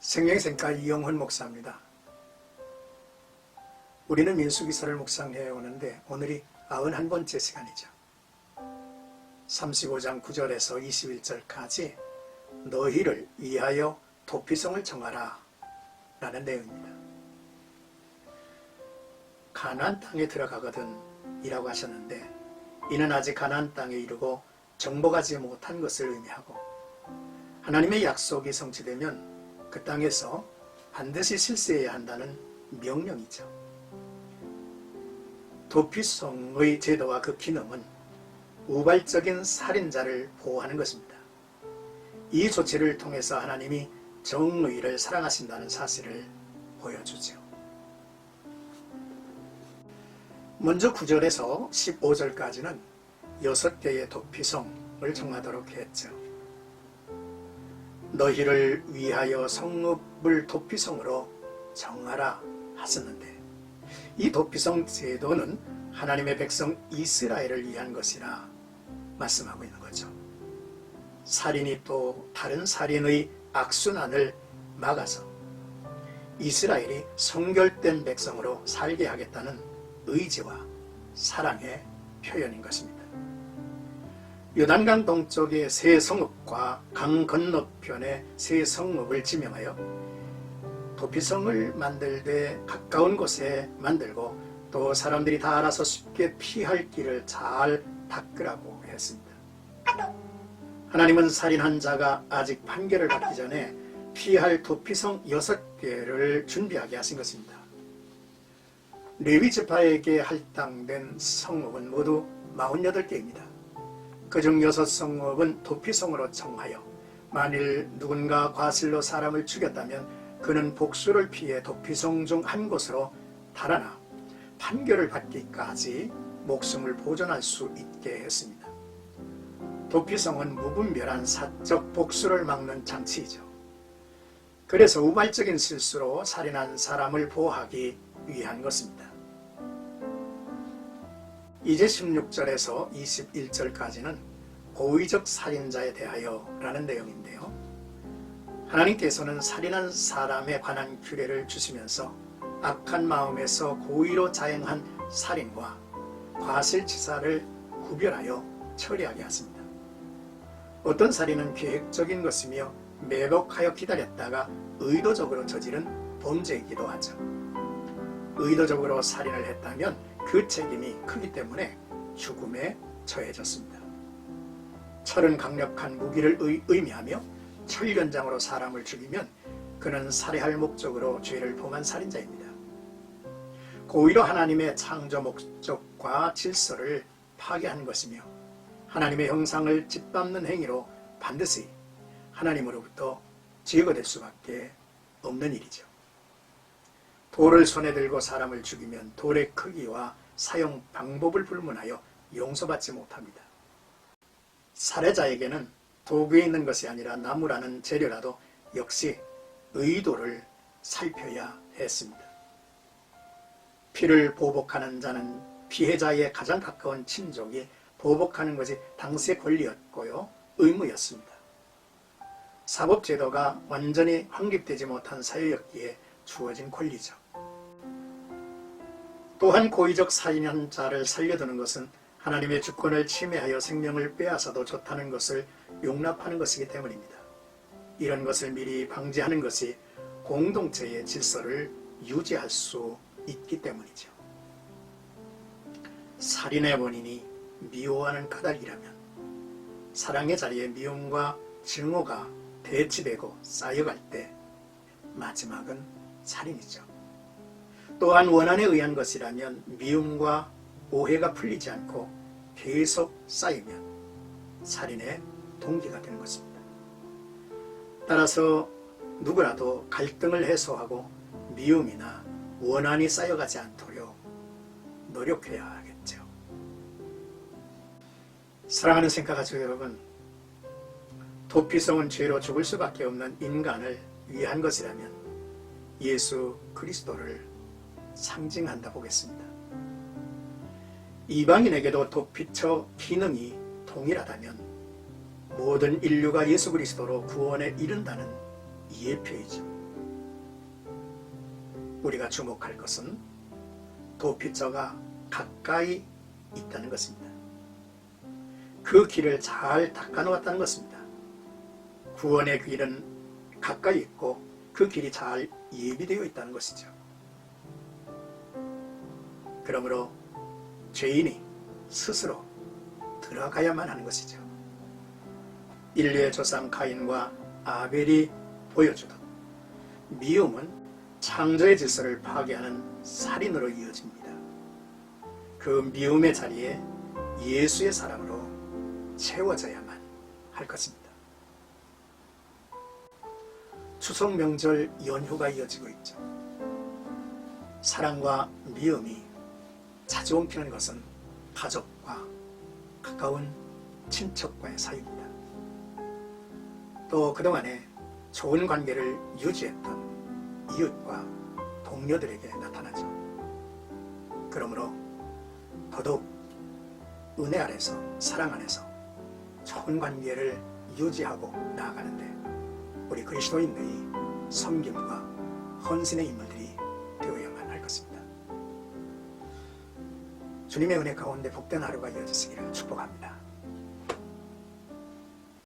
생명생과 이영훈 목사입니다. 우리는 민수기서를 묵상해 오는데 오늘이 91번째 시간이죠. 35장 9절에서 21절까지 너희를 위하여 도피성을 정하라 라는 내용입니다. 가나안 땅에 들어가거든 이라고 하셨는데, 이는 아직 가나안 땅에 이르고 정복하지 못한 것을 의미하고, 하나님의 약속이 성취되면 그 땅에서 반드시 실세해야 한다는 명령이죠. 도피성의 제도와 그 기능은 우발적인 살인자를 보호하는 것입니다. 이 조치를 통해서 하나님이 정의를 사랑하신다는 사실을 보여주죠. 먼저 9절에서 15절까지는 6개의 도피성을 정하도록 했죠. 너희를 위하여 성읍을 도피성으로 정하라 하셨는데, 이 도피성 제도는 하나님의 백성 이스라엘을 위한 것이라 말씀하고 있는 거죠. 살인이 또 다른 살인의 악순환을 막아서 이스라엘이 성결된 백성으로 살게 하겠다는 의지와 사랑의 표현인 것입니다. 요단강 동쪽의 세 성읍과 강 건너편의 세 성읍을 지명하여 도피성을 만들되 가까운 곳에 만들고, 또 사람들이 다 알아서 쉽게 피할 길을 잘 닦으라고 했습니다. 하나님은 살인한 자가 아직 판결을 받기 전에 피할 도피성 6개를 준비하게 하신 것입니다. 레위 지파에게 할당된 성읍은 모두 48개입니다. 그중 6성읍은 도피성으로 정하여 만일 누군가 과실로 사람을 죽였다면 그는 복수를 피해 도피성 중 한 곳으로 달아나 판결을 받기까지 목숨을 보존할 수 있게 했습니다. 도피성은 무분별한 사적 복수를 막는 장치이죠. 그래서 우발적인 실수로 살인한 사람을 보호하기 위한 것입니다. 이제 16절에서 21절까지는 고의적 살인자에 대하여 라는 내용인데요. 하나님께서는 살인한 사람에 관한 규례를 주시면서 악한 마음에서 고의로 자행한 살인과 과실치사를 구별하여 처리하게 하십니다. 어떤 살인은 계획적인 것이며 매복하여 기다렸다가 의도적으로 저지른 범죄이기도 하죠. 의도적으로 살인을 했다면 그 책임이 크기 때문에 죽음에 처해졌습니다. 철은 강력한 무기를 의미하며 철련장으로 사람을 죽이면 그는 살해할 목적으로 죄를 범한 살인자입니다. 고의로 하나님의 창조 목적과 질서를 파괴한 것이며 하나님의 형상을 짓밟는 행위로 반드시 하나님으로부터 제거될 수밖에 없는 일이죠. 돌을 손에 들고 사람을 죽이면 돌의 크기와 사용 방법을 불문하여 용서받지 못합니다. 살해자에게는 도구에 있는 것이 아니라 나무라는 재료라도 역시 의도를 살펴야 했습니다. 피를 보복하는 자는 피해자의 가장 가까운 친족이 보복하는 것이 당시의 권리였고요, 의무였습니다. 사법제도가 완전히 확립되지 못한 사회였기에 주어진 권리죠. 또한 고의적 살인한 자를 살려두는 것은 하나님의 주권을 침해하여 생명을 빼앗아도 좋다는 것을 용납하는 것이기 때문입니다. 이런 것을 미리 방지하는 것이 공동체의 질서를 유지할 수 있기 때문이죠. 살인의 원인이 미워하는 까닭이라면 사랑의 자리에 미움과 증오가 대치되고 쌓여갈 때 마지막은 살인이죠. 또한 원한에 의한 것이라면 미움과 오해가 풀리지 않고 계속 쌓이면 살인의 동기가 되는 것입니다. 따라서 누구라도 갈등을 해소하고 미움이나 원한이 쌓여가지 않도록 노력해야 하겠죠. 사랑하는 생각가족 여러분, 도피성은 죄로 죽을 수밖에 없는 인간을 위한 것이라면 예수 그리스도를 상징한다 보겠습니다. 이방인에게도 도피처 기능이 동일하다면 모든 인류가 예수 그리스도로 구원에 이른다는 예표이죠. 우리가 주목할 것은 도피처가 가까이 있다는 것입니다. 그 길을 잘 닦아놓았다는 것입니다. 구원의 길은 가까이 있고 그 길이 잘 예비되어 있다는 것이죠. 그러므로 죄인이 스스로 들어가야만 하는 것이죠. 인류의 조상 카인과 아벨이 보여주듯 미움은 창조의 질서를 파괴하는 살인으로 이어집니다. 그 미움의 자리에 예수의 사랑으로 채워져야만 할 것입니다. 추석 명절 연휴가 이어지고 있죠. 사랑과 미움이 자주 옮기는 것은 가족과 가까운 친척과의 사이입니다. 또 그동안에 좋은 관계를 유지했던 이웃과 동료들에게 나타나죠. 그러므로 더더욱 은혜 안에서, 사랑 안에서 좋은 관계를 유지하고 나아가는데 우리 그리스도인의 섬김과 헌신의 인물들이 되어야만 할 것입니다. 주님의 은혜 가운데 복된 하루가 이어졌으기를 축복합니다.